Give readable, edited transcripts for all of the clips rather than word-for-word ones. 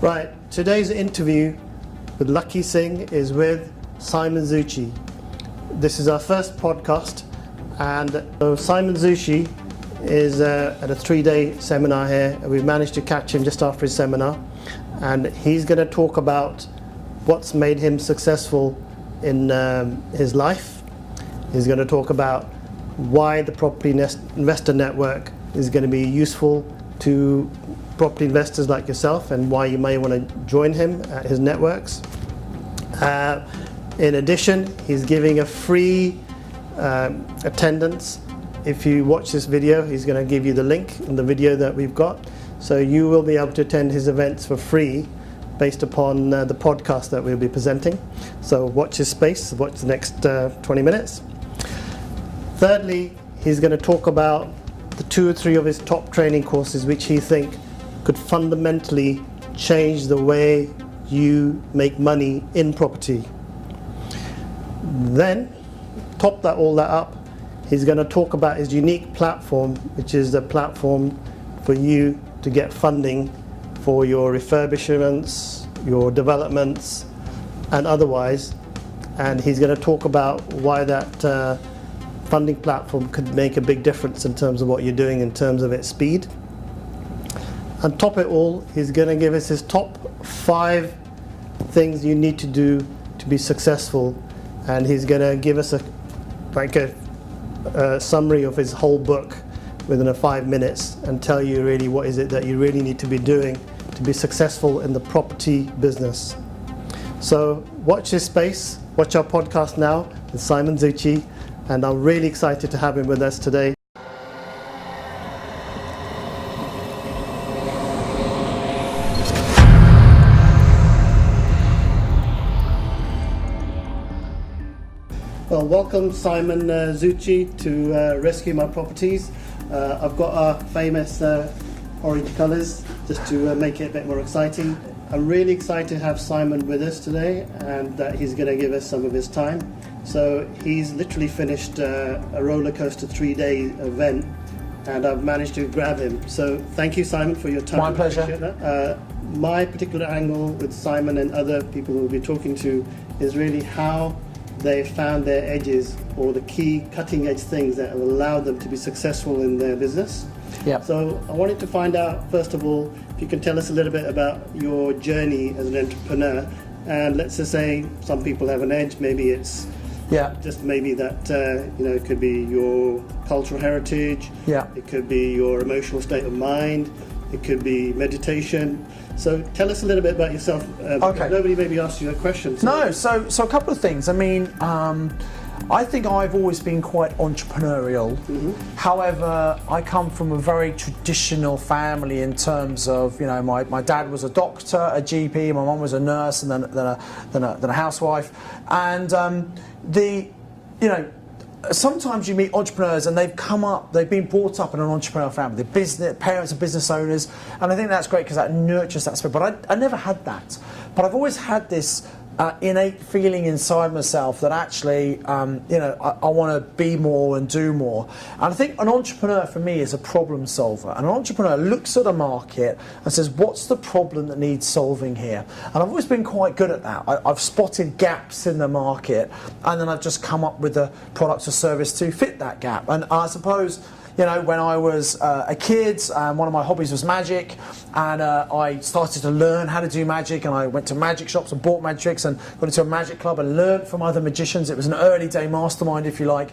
Right, today's interview with Lakhi Singh is with Simon Zutshi. This is our first podcast, and so Simon Zutshi is at a 3-day seminar here. We've managed to catch him just after his seminar, and he's going to talk about what's made him successful in his life. He's going to talk about why the Property Investor Network is going to be useful to property investors like yourself, and why you may want to join him at his networks. In addition, he's giving a free attendance. If you watch this video, he's going to give you the link in the video that we've got, so you will be able to attend his events for free based upon the podcast that we'll be presenting. So watch his space, watch the next 20 minutes. Thirdly, he's going to talk about the 2 or 3 of his top training courses which he thinks could fundamentally change the way you make money in property. Then, top all that up, he's going to talk about his unique platform, which is the platform for you to get funding for your refurbishments, your developments, and otherwise. And he's going to talk about why that funding platform could make a big difference in terms of what you're doing in terms of its speed. And top it all, he's going to give us his top 5 things you need to do to be successful, and he's going to give us a summary of his whole book within 5 minutes and tell you really what is it that you really need to be doing to be successful in the property business. So watch this space, watch our podcast now with Simon Zutshi, and I'm really excited to have him with us today. Well, welcome Simon Zutshi to Rescue My Properties. I've got our famous orange colours just to make it a bit more exciting. I'm really excited to have Simon with us today, and that he's going to give us some of his time. So he's literally finished a roller coaster 3-day event, and I've managed to grab him. So thank you, Simon, for your time. My pleasure. My particular angle with Simon and other people who we'll be talking to is really how they found their edges, or the key cutting edge things that have allowed them to be successful in their business. Yep. So I wanted to find out, first of all, if you can tell us a little bit about your journey as an entrepreneur. And let's just say some people have an edge. Maybe it's just maybe that it could be your cultural heritage. Yeah. It could be your emotional state of mind. It could be meditation. So tell us a little bit about yourself. Okay. Nobody maybe asked you a question. No, so a couple of things. I mean, I think I've always been quite entrepreneurial. Mm-hmm. However, I come from a very traditional family in terms of, my dad was a doctor, a GP, my mum was a nurse, and then a housewife. And sometimes you meet entrepreneurs and they've been brought up in an entrepreneurial family. Their parents are business owners, and I think that's great because that nurtures that spirit. But I never had that. But I've always had this innate feeling inside myself that actually, I want to be more and do more. And I think an entrepreneur for me is a problem solver. And an entrepreneur looks at a market and says, what's the problem that needs solving here? And I've always been quite good at that. I've spotted gaps in the market, and then I've just come up with a product or service to fit that gap. And I suppose, when I was a kid, one of my hobbies was magic, and I started to learn how to do magic, and I went to magic shops and bought magic tricks and got into a magic club and learned from other magicians. It was an early day mastermind, if you like.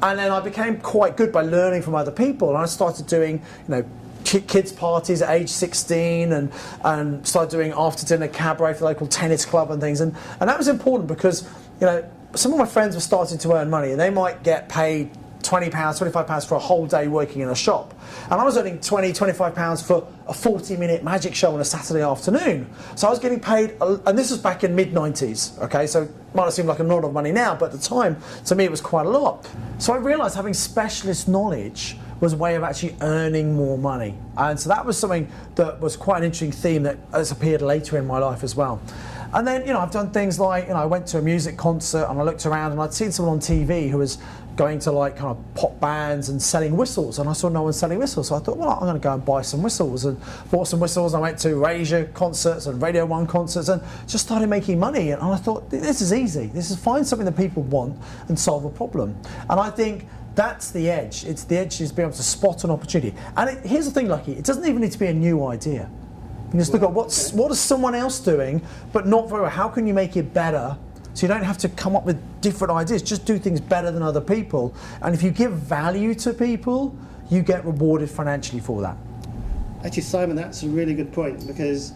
And then I became quite good by learning from other people, and I started doing, kids parties at age 16 and started doing after dinner cabaret for the local tennis club and things. And that was important because, some of my friends were starting to earn money, and they might get paid £20, £25 for a whole day working in a shop. And I was earning £20, £25 for a 40-minute magic show on a Saturday afternoon. So I was getting paid, and this was back in mid-90s, okay? So it might have seemed like a lot of money now, but at the time, to me, it was quite a lot. So I realised having specialist knowledge was a way of actually earning more money. And so that was something that was quite an interesting theme that has appeared later in my life as well. And then, I've done things like, I went to a music concert and I looked around and I'd seen someone on TV who was going to like kind of pop bands and selling whistles, and I saw no one selling whistles, so I thought, well, I'm going to go and buy some whistles, and bought some whistles. I went to Erasure concerts and Radio 1 concerts and just started making money, and I thought, this is easy. This is find something that people want and solve a problem. And I think that's the edge. It's the edge is being able to spot an opportunity. And here's the thing, Lakhi, it doesn't even need to be a new idea. You can just look at what is someone else doing, but not very well. How can you make it better? So you don't have to come up with different ideas, just do things better than other people. And if you give value to people, you get rewarded financially for that. Actually, Simon, that's a really good point, because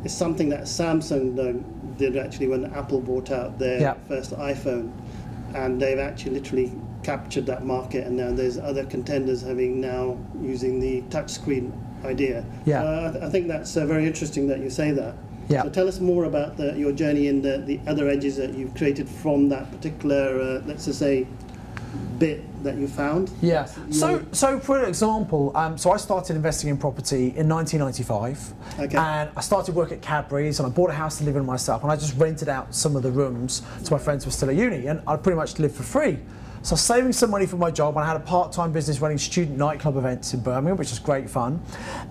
it's something that Samsung did actually when Apple brought out their first iPhone, and they've actually literally captured that market, and now there's other contenders now using the touchscreen idea. I think that's very interesting that you say that. So tell us more about your journey and the other edges that you've created from that particular, let's just say, bit that you found. So for example, so I started investing in property in 1995, and I started work at Cadbury's, and I bought a house to live in myself, and I just rented out some of the rooms to my friends who were still at uni, and I pretty much lived for free. So I was saving some money for my job, and I had a part-time business running student nightclub events in Birmingham, which was great fun.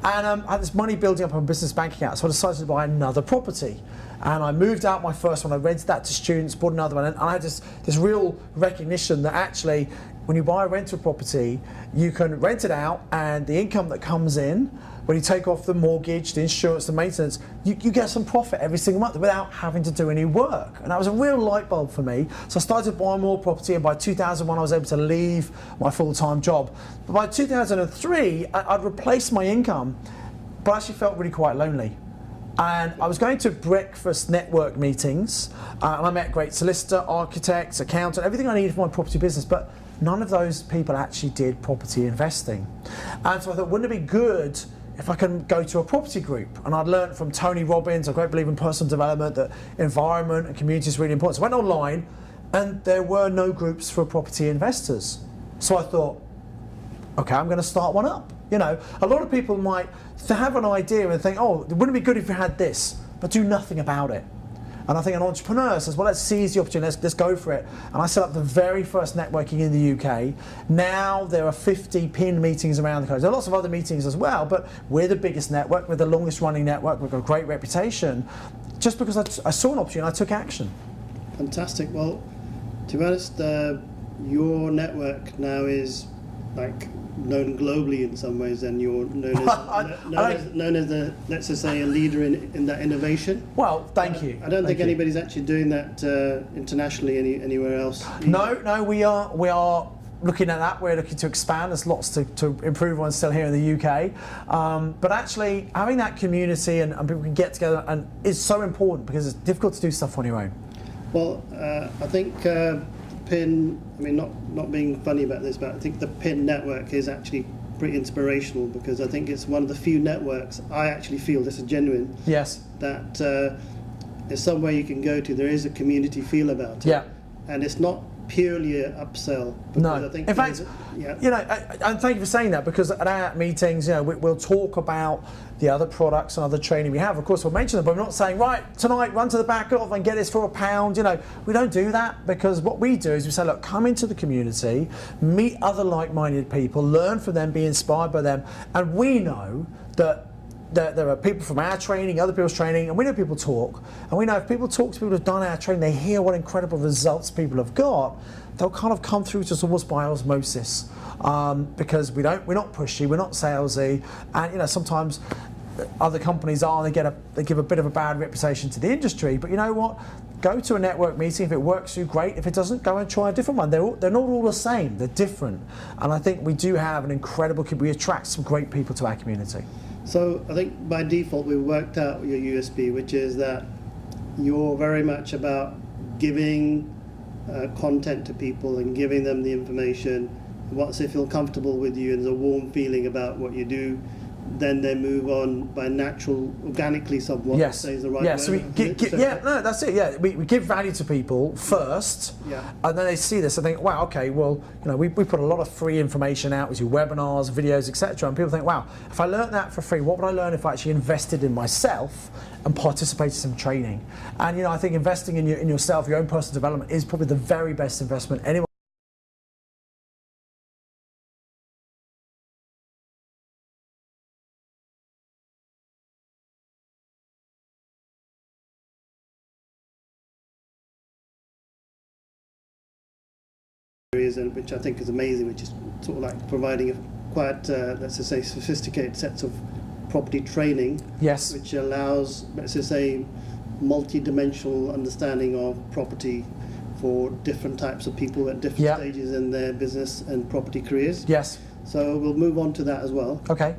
And I had this money building up on a business bank account, so I decided to buy another property. And I moved out my first one, I rented that to students, bought another one, and I had this real recognition that actually, when you buy a rental property, you can rent it out, and the income that comes in, when you take off the mortgage, the insurance, the maintenance, you get some profit every single month without having to do any work. And that was a real light bulb for me. So I started buying more property, and by 2001 I was able to leave my full-time job. But by 2003, I'd replaced my income, but I actually felt really quite lonely. And I was going to breakfast network meetings, and I met great solicitor, architects, accountant, everything I needed for my property business, but none of those people actually did property investing. And so I thought, wouldn't it be good if I can go to a property group? And I'd learned from Tony Robbins, a great believer in personal development, that environment and community is really important. So I went online, and there were no groups for property investors. So I thought, okay, I'm going to start one up. A lot of people might have an idea and think, oh, wouldn't it be good if we had this, but do nothing about it. And I think an entrepreneur says, well, let's seize the opportunity, let's go for it. And I set up the very first networking in the UK. Now there are 50 PIN meetings around the country. There are lots of other meetings as well, but we're the biggest network, we're the longest running network, we've got a great reputation. Just because I saw an opportunity, I took action. Fantastic. Well, to be honest, your network now is like known globally in some ways, and you're known as a, let's just say, a leader in that innovation. Well, thank you. I don't think anybody's actually doing that internationally anywhere else. No, we are looking at that. We're looking to expand. There's lots to improve on still here in the UK. But actually, having that community and people can get together and is so important, because it's difficult to do stuff on your own. Well, I think PIN, I mean, not being funny about this, but I think the PIN network is actually pretty inspirational, because I think it's one of the few networks, I actually feel, this is genuine, that is somewhere you can go to. There is a community feel about it. And it's not purely an upsell. No, I think in fact, and thank you for saying that, because at our meetings, we'll talk about the other products and other training we have. Of course, we'll mention them, but we're not saying, right, tonight, run to the back of and get this for £1. We don't do that, because what we do is we say, look, come into the community, meet other like-minded people, learn from them, be inspired by them, and we know that there are people from our training, other people's training, and we know people talk. And we know if people talk to people who've done our training, they hear what incredible results people have got, they'll kind of come through to us almost by osmosis. Because we're not pushy, we're not salesy, and sometimes other companies they give a bit of a bad reputation to the industry. But you know what? Go to a network meeting. If it works for you, great. If it doesn't, go and try a different one. They're not all the same. They're different. And I think we do have an incredible. We attract some great people to our community. So I think by default we've worked out your USP, which is that you're very much about giving content to people and giving them the information. Once they feel comfortable with you and there's a warm feeling about what you do, then they move on by natural, organically somewhat. Yes. Say is the right Yeah. word, So we that's it. Yeah, we give value to people first, and then they see this and think, wow, okay, well, we put a lot of free information out. We do webinars, videos, etc. And people think, wow, if I learned that for free, what would I learn if I actually invested in myself and participated in some training? And I think investing in yourself, your own personal development, is probably the very best investment anyone. Which I think is amazing, which is sort of like providing quite, let's just say, sophisticated sets of property training. Yes. Which allows, let's just say, multi-dimensional understanding of property for different types of people at different stages in their business and property careers. Yes. So we'll move on to that as well. Okay.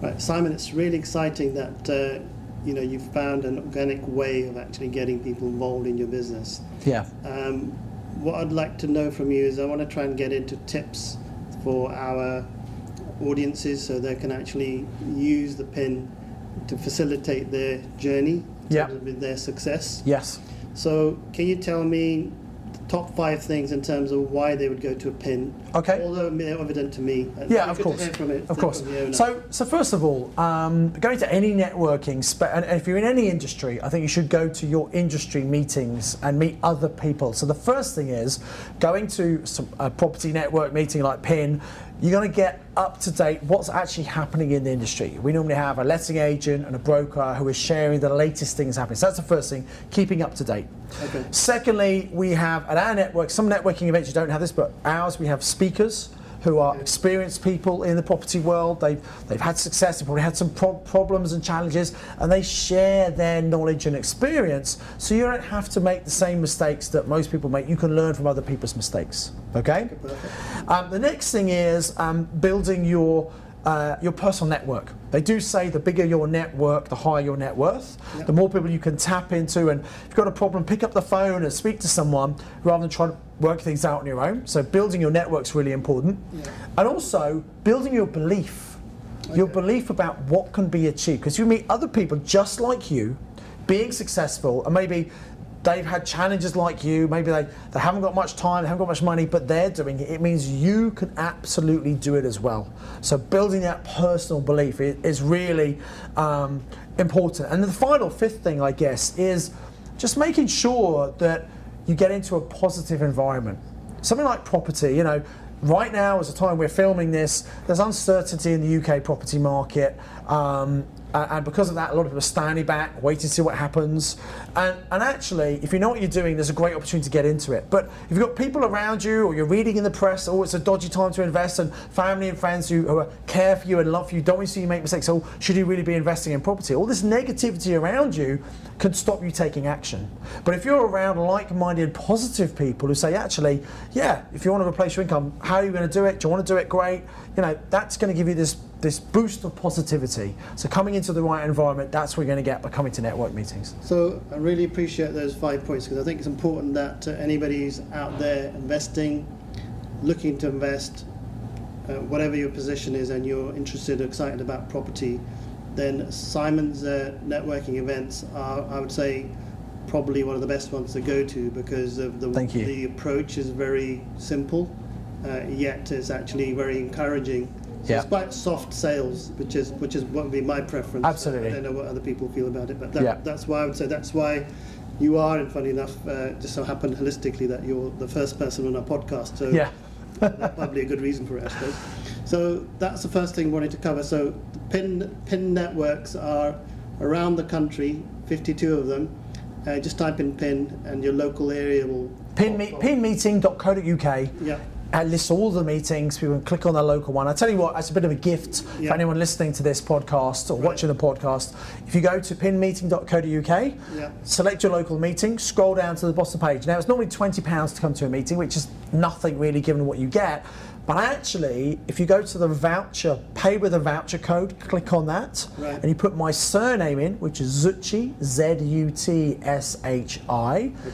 Right, Simon, it's really exciting that you've found an organic way of actually getting people involved in your business. Yeah. What I'd like to know from you is I want to try and get into tips for our audiences so they can actually use the PIN to facilitate their journey with their success. Yes. So can you tell me the top 5 things in terms of why they would go to a PIN? Okay. Although they're evident to me. Yeah, of course. Of course. So first of all, going to any networking, and if you're in any industry, I think you should go to your industry meetings and meet other people. So the first thing is going to a property network meeting like PIN. You're going to get up to date what's actually happening in the industry. We normally have a letting agent and a broker who is sharing the latest things happening. So that's the first thing, keeping up to date. Okay. Secondly, we have at our network, some networking events you don't have this, but ours we have speakers who are experienced people in the property world. They've had success, they've probably had some problems and challenges, and they share their knowledge and experience, so you don't have to make the same mistakes that most people make. You can learn from other people's mistakes. Okay? The next thing is building your personal network. They do say the bigger your network, the higher your net worth. Yep. The more people you can tap into, and if you've got a problem, pick up the phone and speak to someone rather than try to work things out on your own. So building your network's really important. Yeah. And also building your belief. Okay. Your belief about what can be achieved. Because you meet other people just like you, being successful, and maybe they've had challenges like you, maybe they haven't got much time, they haven't got much money, but they're doing it. It means you can absolutely do it as well. So building that personal belief is really important. And the final, 5th thing, I guess, is just making sure that you get into a positive environment. Something like property, right now is the time we're filming this, there's uncertainty in the UK property market. And because of that, a lot of people are standing back, waiting to see what happens. And actually, if you know what you're doing, there's a great opportunity to get into it. But if you've got people around you, or you're reading in the press, oh, it's a dodgy time to invest, and family and friends who care for you and love you, don't want to see you make mistakes, oh, should you really be investing in property? All this negativity around you can stop you taking action. But if you're around like-minded, positive people who say, actually, yeah, if you want to replace your income, how are you going to do it? Do you want to do it? Great. That's going to give you this boost of positivity. So coming into the right environment, that's what you're going to get by coming to network meetings. So I really appreciate those 5 points, because I think it's important that anybody who's out there investing, looking to invest, whatever your position is, and you're interested or excited about property, then Simon's networking events are, I would say, probably one of the best ones to go to, because of the approach is very simple, yet it's actually very encouraging. So it's quite soft sales, which is what would be my preference. Absolutely. I don't know what other people feel about it, but that's why I would say that's why you are, and funny enough, just so happened holistically that you're the first person on our podcast. So that's probably a good reason for it, I suppose. So that's the first thing we wanted to cover. So PIN networks are around the country, 52 of them. Just type in PIN and your local area will... pinmeeting.co.uk. Yeah. It lists all the meetings. People can click on their local one. I tell you what, that's a bit of a gift for anyone listening to this podcast or watching the podcast. If you go to pinmeeting.co.uk, select your local meeting, scroll down to the bottom page. Now, it's normally £20 to come to a meeting, which is nothing really given what you get. But actually, if you go to the voucher, pay with a voucher code, click on that, and you put my surname in, which is Zutshi, Z-U-T-S-H-I.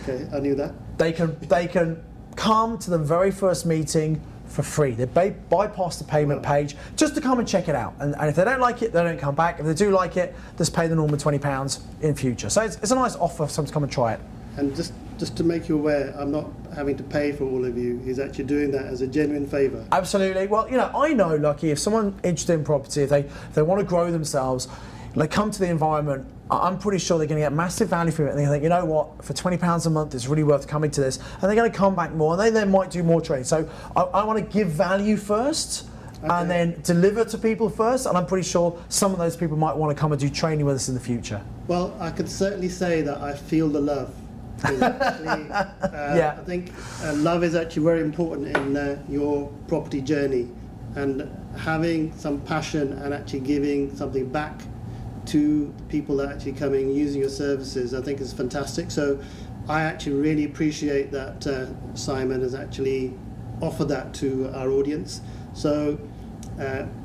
Okay, I knew that. They can come to the very first meeting for free. They bypass the payment page just to come and check it out. And if they don't like it, they don't come back. If they do like it, just pay the normal £20 in future. So it's a nice offer for someone to come and try it. And just to make you aware, I'm not having to pay for all of you. He's actually doing that as a genuine favour. Absolutely. Well, I know, Lakhi, if someone interested in property, if they want to grow themselves, they come to the environment, I'm pretty sure they're going to get massive value from it. And they think, you know what, for £20 a month, it's really worth coming to this. And they're going to come back more, and they then might do more training. So I want to give value first. Okay. And then deliver to people first, and I'm pretty sure some of those people might want to come and do training with us in the future. Well, I can certainly say that I feel the love. Actually, I think love is actually very important in your property journey, and having some passion and actually giving something back to people that are actually coming using your services, I think is fantastic. So I actually really appreciate that Simon has actually offered that to our audience. So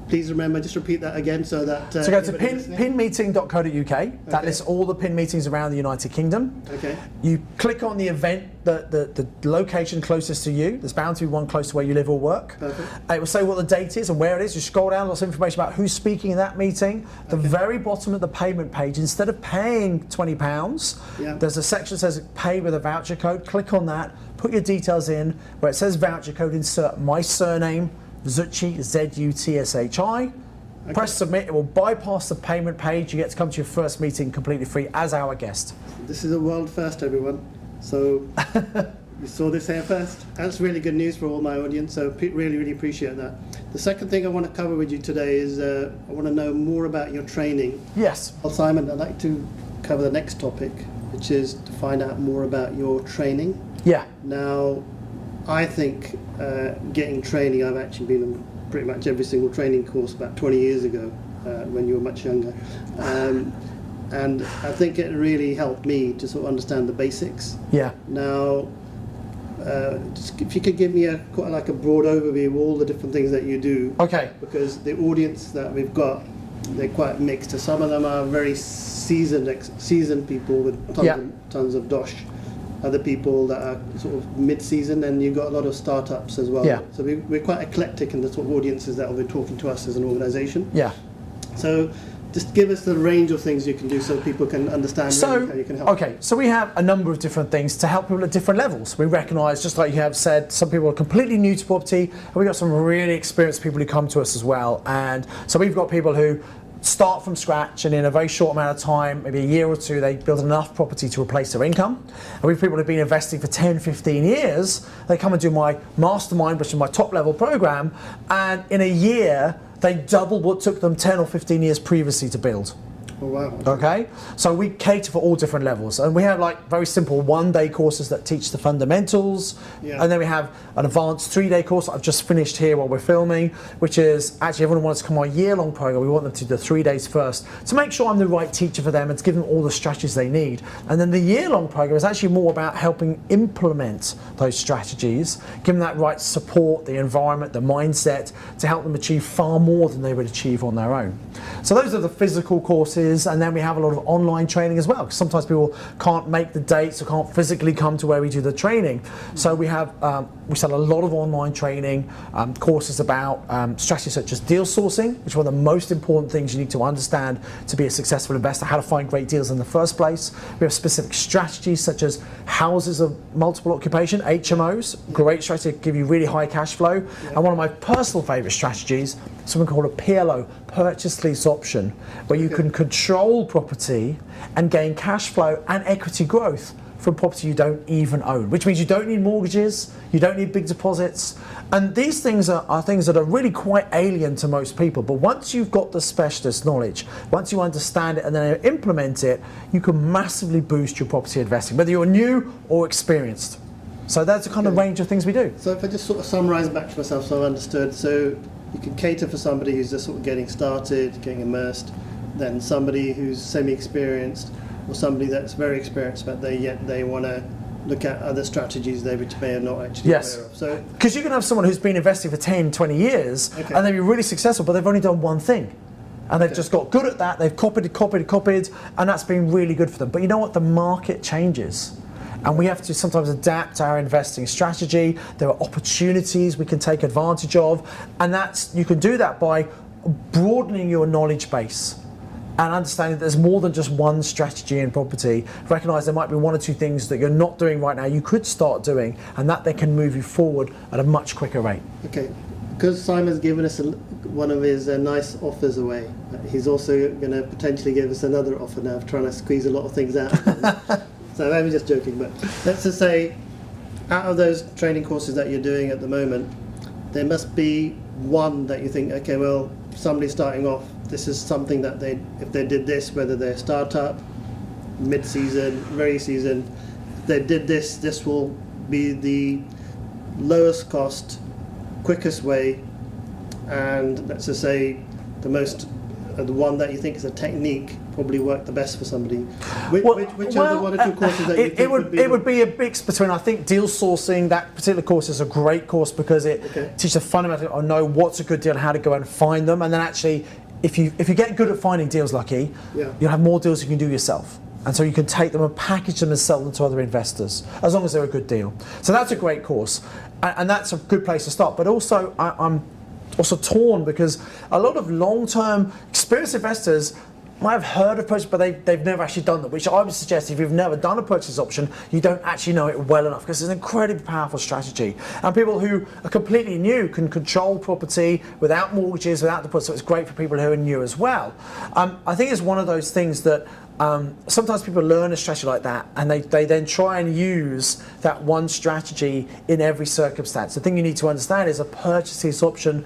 please remember, just repeat that again so that... so go to pinmeeting.co.uk. That lists all the PIN meetings around the United Kingdom. Okay. You click on the event, the location closest to you. There's bound to be one close to where you live or work. Perfect. It will say what the date is and where it is. You scroll down, lots of information about who's speaking in that meeting. The very bottom of the payment page, instead of paying £20, there's a section that says pay with a voucher code. Click on that, put your details in. Where it says voucher code, insert my surname, Zutshi, Z-U-T-S-H-I. Okay. Press submit, it will bypass the payment page. You get to come to your first meeting completely free as our guest. This is a world first, everyone. So you saw this here first. That's really good news for all my audience, so really, really appreciate that. The second thing I want to cover with you today is I want to know more about your training. Yes. Well, Simon, I'd like to cover the next topic, which is to find out more about your training. Yeah. Now, I think getting training, I've actually been on pretty much every single training course about 20 years ago when you were much younger. And I think it really helped me to sort of understand the basics. Yeah. Now, just if you could give me quite like a broad overview of all the different things that you do. Okay. Because the audience that we've got, they're quite mixed. So some of them are very seasoned people with tons of dosh. Other people that are sort of mid-season, and you've got a lot of startups as well. Yeah. So we're quite eclectic in the sort of audiences that will be talking to us as an organisation. Yeah. So just give us the range of things you can do so people can understand really how you can help. Okay, so we have a number of different things to help people at different levels. We recognise, just like you have said, some people are completely new to property, and we've got some really experienced people who come to us as well. And so we've got people who start from scratch, and in a very short amount of time, maybe a year or two, they build enough property to replace their income. And we have people who've been investing for 10, 15 years. They come and do my mastermind, which is my top level program, and in a year, they double what took them 10 or 15 years previously to build. Oh, wow. Okay, so we cater for all different levels, and we have like very simple one-day courses that teach the fundamentals, and then we have an advanced 3-day course that I've just finished here while we're filming, which is actually everyone wants to come on a year-long program. We want them to do the 3 days first to make sure I'm the right teacher for them and to give them all the strategies they need. And then the year-long program is actually more about helping implement those strategies, give them that right support, the environment, the mindset to help them achieve far more than they would achieve on their own. So those are the physical courses. And then we have a lot of online training as well, because sometimes people can't make the dates or can't physically come to where we do the training. So we have we sell a lot of online training, courses about strategies such as deal sourcing, which is one of the most important things you need to understand to be a successful investor, how to find great deals in the first place. We have specific strategies such as houses of multiple occupation, HMOs, great strategy to give you really high cash flow. And one of my personal favourite strategies, something called a PLO, purchase lease option, where you can control property and gain cash flow and equity growth from property you don't even own, which means you don't need mortgages, you don't need big deposits. And these things are things that are really quite alien to most people. But once you've got the specialist knowledge, once you understand it and then implement it, you can massively boost your property investing, whether you're new or experienced. So that's the kind of range of things we do. So if I just sort of summarise back to myself so I understood, so you can cater for somebody who's just sort of getting started, getting immersed, then somebody who's semi-experienced, or somebody that's very experienced but they want to look at other strategies which they are not actually aware of. So because you can have someone who's been investing for 10, 20 years and they'll be really successful, but they've only done one thing. And they've just got good at that, they've copied, and that's been really good for them. But you know what? The market changes. And we have to sometimes adapt our investing strategy. There are opportunities we can take advantage of, and you can do that by broadening your knowledge base and understanding that there's more than just one strategy in property. Recognize there might be one or two things that you're not doing right now you could start doing, and that they can move you forward at a much quicker rate. Okay, because Simon's given us one of his nice offers away, he's also going to potentially give us another offer now of trying to squeeze a lot of things out. So I'm just joking, but let's just say out of those training courses that you're doing at the moment, there must be one that you think, okay, well, somebody starting off, this is something that if they did this, whether they're startup, mid-season, very season, if they did this, this will be the lowest cost, quickest way, and let's just say the one that you think is a technique probably work the best for somebody. Which are the one or two courses that you think it would be a mix between, I think, deal sourcing. That particular course is a great course because it teaches a fundamental or know what's a good deal and how to go and find them. And then actually, if you get good at finding deals, Lakhi, you'll have more deals you can do yourself. And so you can take them and package them and sell them to other investors, as long as they're a good deal. So that's a great course, and that's a good place to start. But also, I'm also torn because a lot of long-term experienced investors might have heard of purchase, but they've never actually done that, which I would suggest if you've never done a purchase option, you don't actually know it well enough, because it's an incredibly powerful strategy. And people who are completely new can control property without mortgages, without deposits, so it's great for people who are new as well. I think it's one of those things that sometimes people learn a strategy like that and they then try and use that one strategy in every circumstance. The thing you need to understand is a purchase option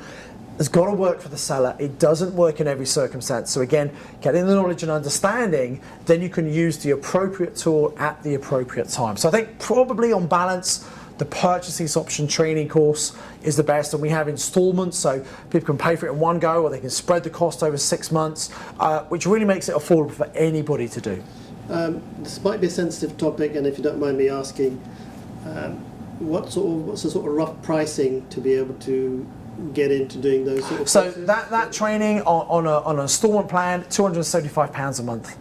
has got to work for the seller. It doesn't work in every circumstance. So again, getting the knowledge and understanding, then you can use the appropriate tool at the appropriate time. So I think probably on balance, the purchase option training course is the best, and we have installments, so people can pay for it in one go, or they can spread the cost over 6 months, which really makes it affordable for anybody to do. This might be a sensitive topic, and if you don't mind me asking, what's the sort of rough pricing to be able to get into doing those sort of So courses? that training on an installment plan, £275 a month.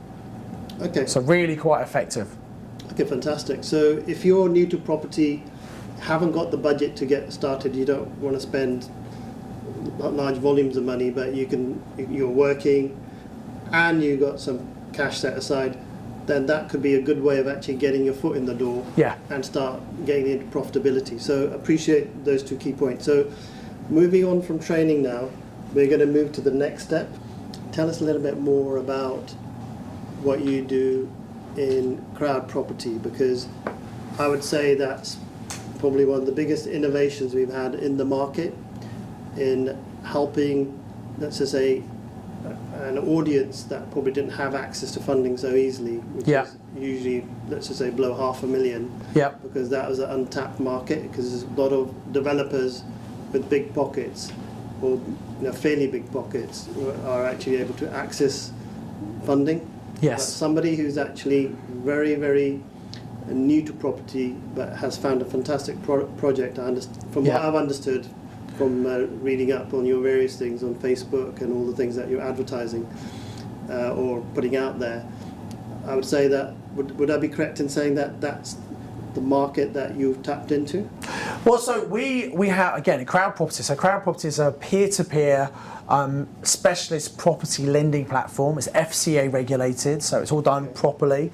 Okay. So really quite effective. Okay, fantastic. So if you're new to property, haven't got the budget to get started, you don't want to spend large volumes of money, but you're working and you got some cash set aside, then that could be a good way of actually getting your foot in the door and start getting into profitability. So appreciate those two key points. So moving on from training now, we're going to move to the next step. Tell us a little bit more about what you do in crowd property, because I would say that's probably one of the biggest innovations we've had in the market in helping, let's just say, an audience that probably didn't have access to funding so easily, which is usually, let's just say, below $500,000, because that was an untapped market, because there's a lot of developers with big pockets, or fairly big pockets, are actually able to access funding. But somebody who's actually very, very new to property but has found a fantastic project, from what I've understood from reading up on your various things on Facebook and all the things that you're advertising or putting out there, I would say that, would I be correct in saying that that's the market that you've tapped into? Well, so we have, again, crowd property. So crowd property is a peer-to-peer specialist property lending platform. It's FCA regulated, so it's all done properly.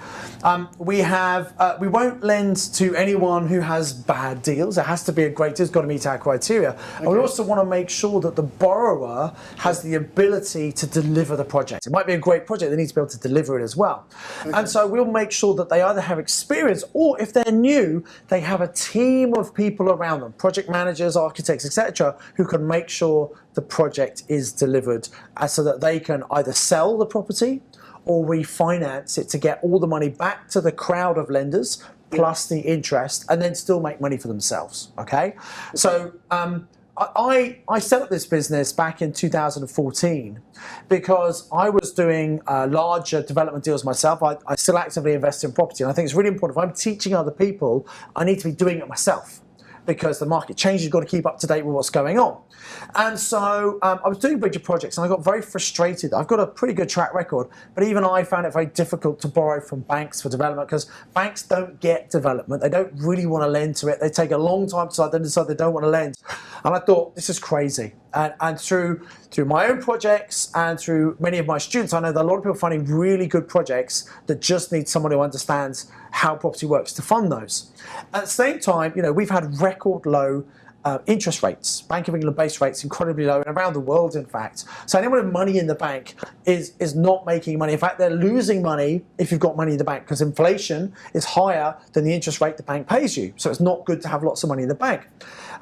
We won't lend to anyone who has bad deals. It has to be a great deal. It's got to meet our criteria. And we also want to make sure that the borrower has the ability to deliver the project. It might be a great project, they need to be able to deliver it as well. And so we'll make sure that they either have experience, or if they're new, they have a team of people around them, project managers, architects, etc., who can make sure the project is delivered, so that they can either sell the property or refinance it to get all the money back to the crowd of lenders plus the interest, and then still make money for themselves. Okay, so I set up this business back in 2014 because I was doing larger development deals myself. I still actively invest in property, and I think it's really important. If I'm teaching other people, I need to be doing it myself. because the market changes. You've got to keep up to date with what's going on. And so I was doing bridge projects, and I got very frustrated. I've got a pretty good track record, but even I found it very difficult to borrow from banks for development, because banks don't get development. They don't really want to lend to it. They take a long time to decide they don't want to lend. And I thought, this is crazy. And through my own projects and through many of my students, I know that a lot of people are finding really good projects that just need someone who understands how property works to fund those. At the same time, we've had record low interest rates, Bank of England base rates, incredibly low, and around the world, in fact. So anyone with money in the bank is not making money. In fact, they're losing money if you've got money in the bank, because inflation is higher than the interest rate the bank pays you. So it's not good to have lots of money in the bank.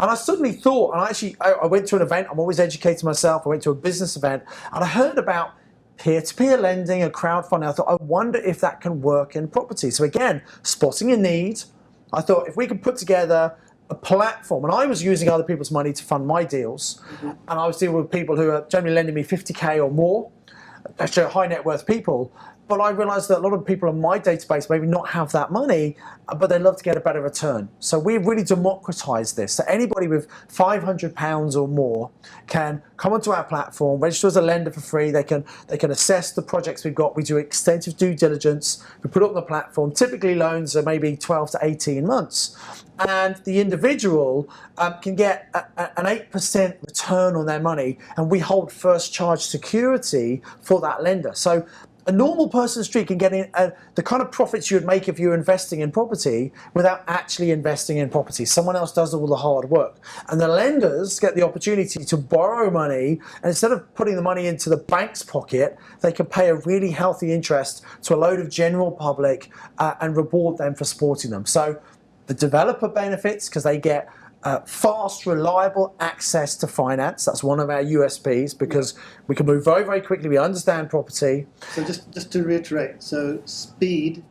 And I suddenly thought, and I went to an event, I'm always educating myself, I went to a business event, and I heard about peer-to-peer lending and crowdfunding. I thought, I wonder if that can work in property. So again, spotting a need, I thought if we could put together a platform, and I was using other people's money to fund my deals, and I was dealing with people who are generally lending me 50k or more, actually high net worth people, but I realised that a lot of people in my database maybe not have that money, but they love to get a better return. So we've really democratised this. So anybody with £500 or more can come onto our platform, register as a lender for free. They can assess the projects we've got. We do extensive due diligence. We put it on the platform. Typically loans are maybe 12 to 18 months. And the individual can get an 8% return on their money, and we hold first charge security for that lender. So a normal person in the street can get the kind of profits you would make if you were investing in property without actually investing in property. Someone else does all the hard work. And the lenders get the opportunity to borrow money, and instead of putting the money into the bank's pocket, they can pay a really healthy interest to a load of general public and reward them for supporting them. So the developer benefits because they get fast, reliable access to finance. That's one of our USPs, because we can move very, very quickly. We understand property. So just to reiterate, so speed,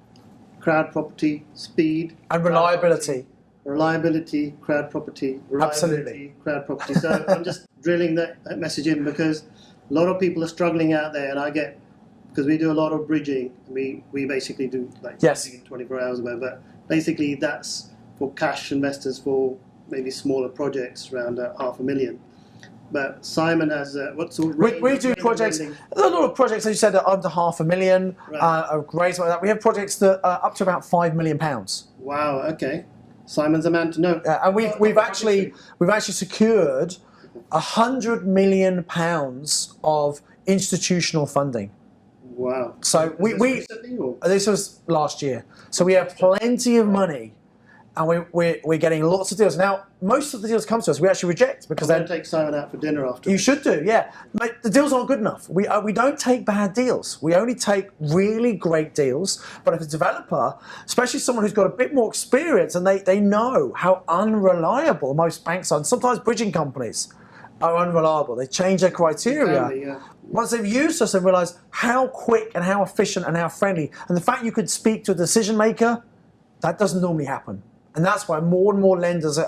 crowd property, speed. And reliability. Reliability, crowd property. Absolutely. Crowd property. So I'm just drilling that message in, because a lot of people are struggling out there, and I get, because we do a lot of bridging. We basically do like 24 hours ago, but basically that's for cash investors for maybe smaller projects around $500,000. But Simon has what sort of range? We do projects, a lot of projects, as you said, are under $500,000, right. raised like that. We have projects that are up to about £5 million. Wow. Okay. Simon's a man to know. And we've actually secured £100 million of institutional funding. Wow. So this was last year. So we have plenty of money, and we're getting lots of deals. Now, most of the deals come to us, we actually reject, because then take Simon out for dinner after. You should do, yeah. But the deals aren't good enough. We don't take bad deals. We only take really great deals. But if a developer, especially someone who's got a bit more experience, and they know how unreliable most banks are, and sometimes bridging companies are unreliable. They change their criteria. Once they've used us and realised how quick and how efficient and how friendly, and the fact you could speak to a decision maker, that doesn't normally happen. And that's why more and more lenders,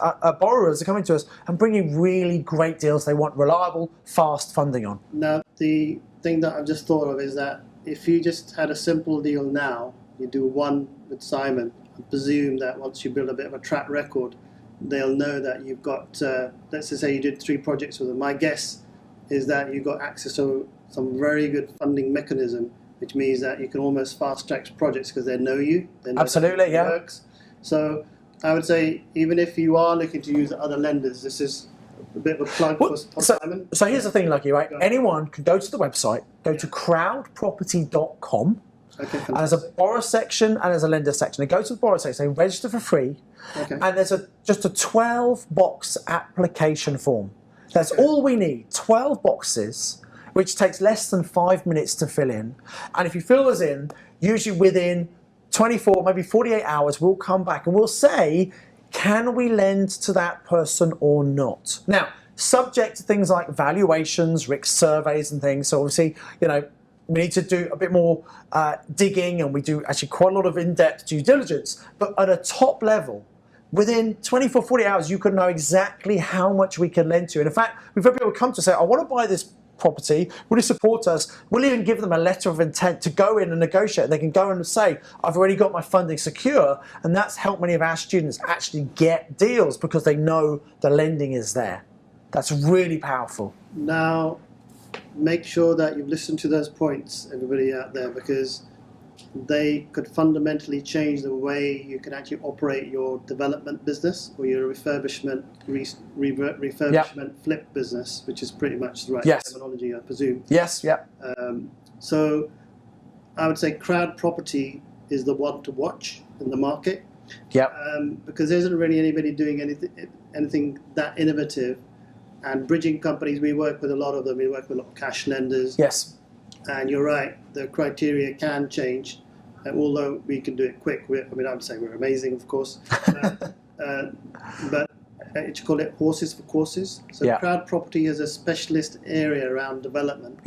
borrowers are coming to us and bringing really great deals they want reliable, fast funding on. Now, the thing that I've just thought of is that if you just had a simple deal now, you do one with Simon, I presume that once you build a bit of a track record, they'll know that you've got, let's just say you did 3 projects with them. My guess is that you've got access to some very good funding mechanism, which means that you can almost fast track projects because they know you. They know absolutely, yeah. Works. So I would say, even if you are looking to use other lenders, this is a bit of a plug for Simon. So here's the thing, Lucky, right? Anyone can go to the website, go to crowdproperty.com, and there's a borrower section and there's a lender section. They go to the borrower section, they register for free, and there's just a 12-box application form. That's all we need, 12 boxes, which takes less than 5 minutes to fill in. And if you fill those in, usually within 24, maybe 48 hours, we'll come back and we'll say, can we lend to that person or not? Now, subject to things like valuations, risk surveys and things. So obviously, we need to do a bit more digging, and we do actually quite a lot of in-depth due diligence. But at a top level, within 24, 48 hours, you can know exactly how much we can lend to. And in fact, we've had people come to say, I want to buy this property, will you support us? We'll even give them a letter of intent to go in and negotiate. They can go in and say, I've already got my funding secure, and that's helped many of our students actually get deals because they know the lending is there. That's really powerful. Now, make sure that you've listened to those points, everybody out there, because they could fundamentally change the way you can actually operate your development business or your refurbishment, flip business, which is pretty much the right terminology, I presume. Yes, yeah. So I would say crowd property is the one to watch in the market. Yep. Because there isn't really anybody doing anything that innovative. And bridging companies, we work with a lot of them. We work with a lot of cash lenders. Yes. And you're right, the criteria can change. Although we can do it quick. I would say we're amazing, of course. But you call it horses for courses. So crowd property is a specialist area around development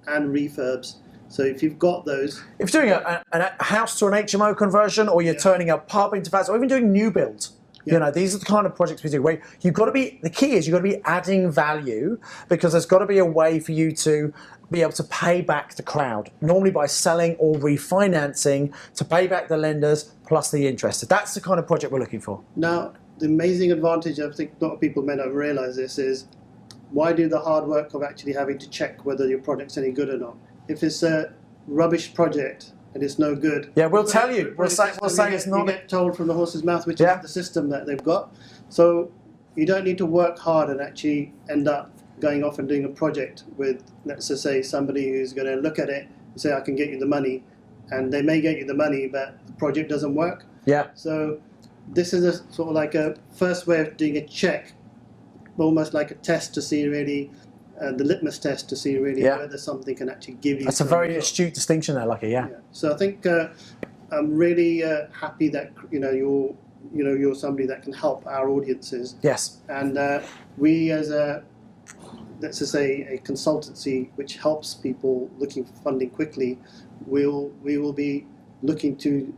and refurbs. So if you've got those... If you're doing a house to an HMO conversion, or you're turning a pub into flats, or even doing new builds, you know, these are the kind of projects we do. Where you've got to be, the key is you've got to be adding value, because there's got to be a way for you to be able to pay back the crowd, normally by selling or refinancing to pay back the lenders plus the interest. That's the kind of project we're looking for. Now, the amazing advantage, I think a lot of people may not realize this, is why do the hard work of actually having to check whether your project's any good or not? If it's a rubbish project and it's no good, we'll tell you. We'll say it's not. You get told from the horse's mouth, which is the system that they've got. So you don't need to work hard and actually end up going off and doing a project with, let's just say, somebody who's going to look at it and say, I can get you the money. And they may get you the money, but the project doesn't work. Yeah. So this is a sort of like a first way of doing a check, almost like a test to see really, the litmus test to see really whether something can actually give you. That's a very astute distinction there, Lakhi. Yeah. So I think I'm really happy that you're somebody that can help our audiences. Yes. And we, as a, let's just say, a consultancy which helps people looking for funding quickly, we will be looking to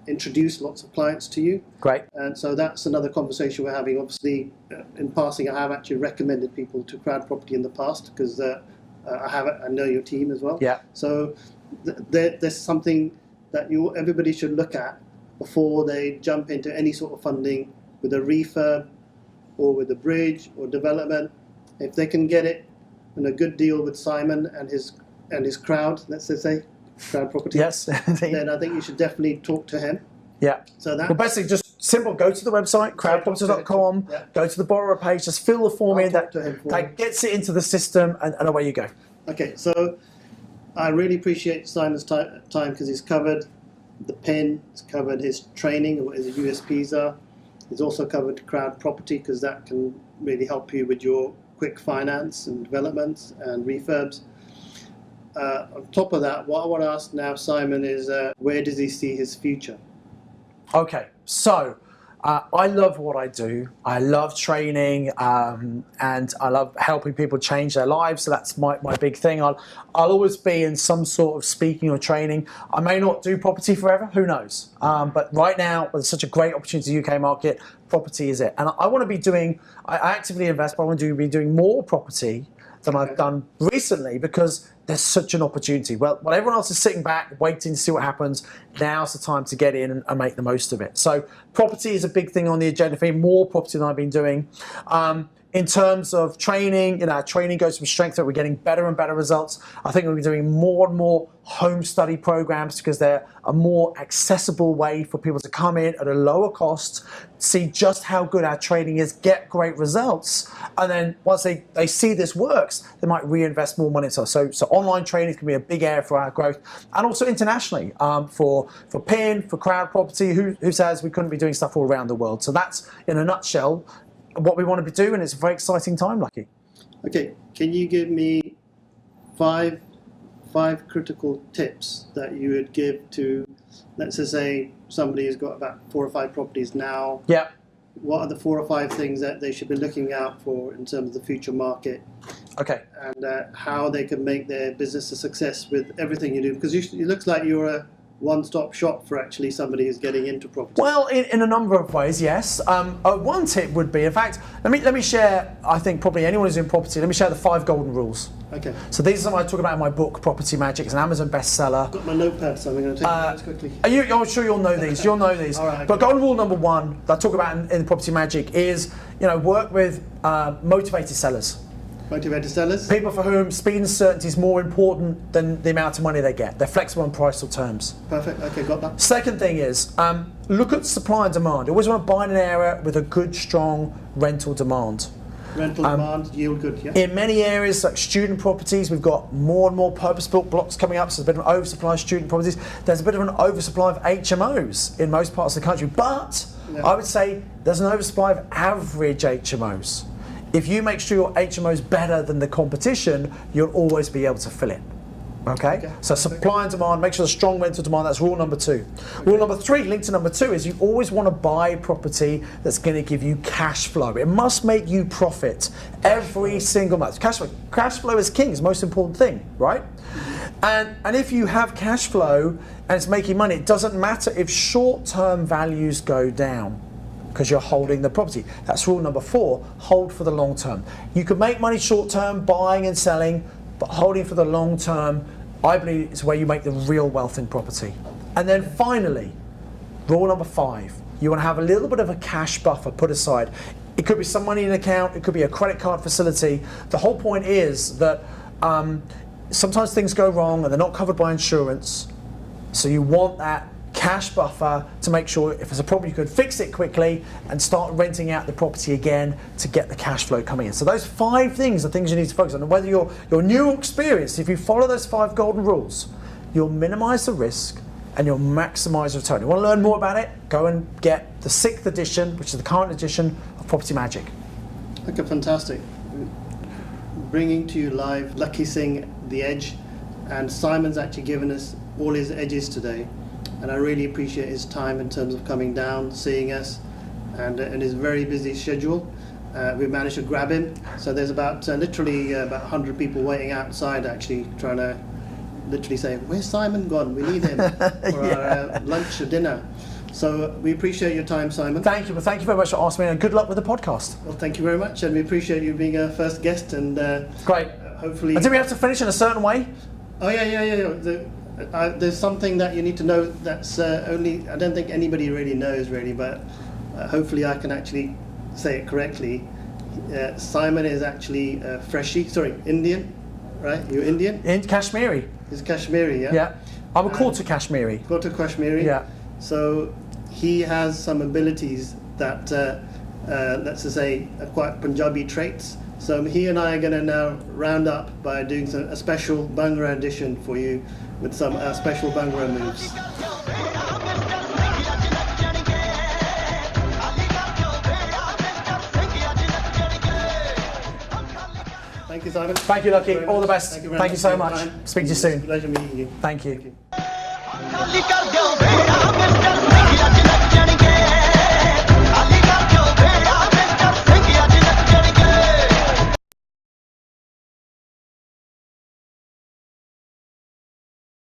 introduce lots of clients to you. Great. And so that's another conversation we're having. Obviously, in passing, I have actually recommended people to crowd property in the past, because I know your team as well. Yeah. So there's something that everybody should look at before they jump into any sort of funding with a refurb or with a bridge or development. If they can get it in a good deal with Simon and his crowd, let's just say, crowd property. Yes. Then I think you should definitely talk to him. Yeah. So well, basically, just simple. Go to the website, crowdproperty.com. Go to the borrower page. Just fill the form in. That gets it into the system, and away you go. Okay. So I really appreciate Simon's time, because he's covered the PIN, he's covered his training and what his USPs are. He's also covered crowd property, because that can really help you with your quick finance and developments and refurbs. On top of that, what I want to ask now, Simon, is where does he see his future? Okay, so I love what I do. I love training, and I love helping people change their lives. So that's my big thing. I'll always be in some sort of speaking or training. I may not do property forever, who knows? But right now, there's such a great opportunity in the UK market. Property is it. And I want to be doing, I actively invest, but I want to be doing more property than I've done recently, because there's such an opportunity. Well, while everyone else is sitting back, waiting to see what happens, now's the time to get in and make the most of it. So property is a big thing on the agenda for me, more property than I've been doing. In terms of training, our training goes from strength to, we're getting better and better results. I think we'll be doing more and more home study programs, because they're a more accessible way for people to come in at a lower cost, see just how good our training is, get great results, and then once they see this works, they might reinvest more money into it. So online training can be a big area for our growth, and also internationally, for PIN, for crowd property. Who says we couldn't be doing stuff all around the world? So that's, in a nutshell, what we want to be doing. It's a very exciting time, Lakhi. Okay, can you give me five critical tips that you would give to, let's just say, somebody who's got about 4 or 5 properties now? Yeah. What are the 4 or 5 things that they should be looking out for in terms of the future market? Okay. And how they can make their business a success with everything you do? Because it looks like you're a one-stop shop for actually somebody who's getting into property? Well, in a number of ways, yes. One tip would be, in fact, let me share, I think probably anyone who's in property, let me share the 5 golden rules. Okay. So these are something I talk about in my book, Property Magic. It's an Amazon bestseller. I've got my notepad, so I'm going to take notes quickly. I'm sure you'll know these. You'll know these. All right, okay. But golden rule number 1 that I talk about in Property Magic is, work with motivated sellers. Motivated sellers? People for whom speed and certainty is more important than the amount of money they get. They're flexible on price or terms. Perfect. Okay, got that. Second thing is, look at supply and demand. You always want to buy in an area with a good, strong rental demand. Rental demand, yield good, yeah. In many areas, like student properties, we've got more and more purpose-built blocks coming up, so there's a bit of an oversupply of student properties. There's a bit of an oversupply of HMOs in most parts of the country, but I would say there's an oversupply of average HMOs. If you make sure your HMO is better than the competition, you'll always be able to fill it. Okay? So supply and demand, make sure there's strong rental demand, that's rule number 2. Okay. Rule number 3, linked to number 2, is you always want to buy property that's going to give you cash flow. It must make you profit every single month. Cash flow is king, it's the most important thing, right? And if you have cash flow and it's making money, it doesn't matter if short-term values go down, because you're holding the property. That's rule number 4, hold for the long term. You can make money short term, buying and selling, but holding for the long term, I believe, is where you make the real wealth in property. And then finally, rule number 5, you want to have a little bit of a cash buffer put aside. It could be some money in an account, it could be a credit card facility. The whole point is that sometimes things go wrong and they're not covered by insurance, so you want that cash buffer to make sure if there's a problem you could fix it quickly and start renting out the property again to get the cash flow coming in. So those 5 things are things you need to focus on. And whether you're new or experienced, if you follow those 5 golden rules, you'll minimize the risk and you'll maximize the return. You want to learn more about it? Go and get the 6th edition, which is the current edition of Property Magic. Okay, fantastic. Bringing to you live Lakhi Singh, The Edge, and Simon's actually given us all his edges today. And I really appreciate his time in terms of coming down, seeing us, and his very busy schedule. We managed to grab him. So there's about literally about 100 people waiting outside, actually trying to literally say, "Where's Simon gone? We need him for our lunch or dinner." So we appreciate your time, Simon. Thank you. Well, thank you very much for asking me, and good luck with the podcast. Well, thank you very much, and we appreciate you being our first guest. And great. Hopefully. And do we have to finish in a certain way? Oh yeah. There's something that you need to know that's only, I don't think anybody really knows but hopefully I can actually say it correctly. Simon is actually Indian, right? You're Indian? In Kashmiri. He's Kashmiri, yeah? Yeah. I'm a quarter Kashmiri. Quarter Kashmiri? Yeah. So he has some abilities that, let's just say, are quite Punjabi traits. So he and I are going to now round up by doing a special Bhangra edition for you with some special Bhangra moves. Thank you, Simon. Thank you, Lakhi. All the best. Thank you so much. Speak to you soon. Pleasure meeting you. Thank you.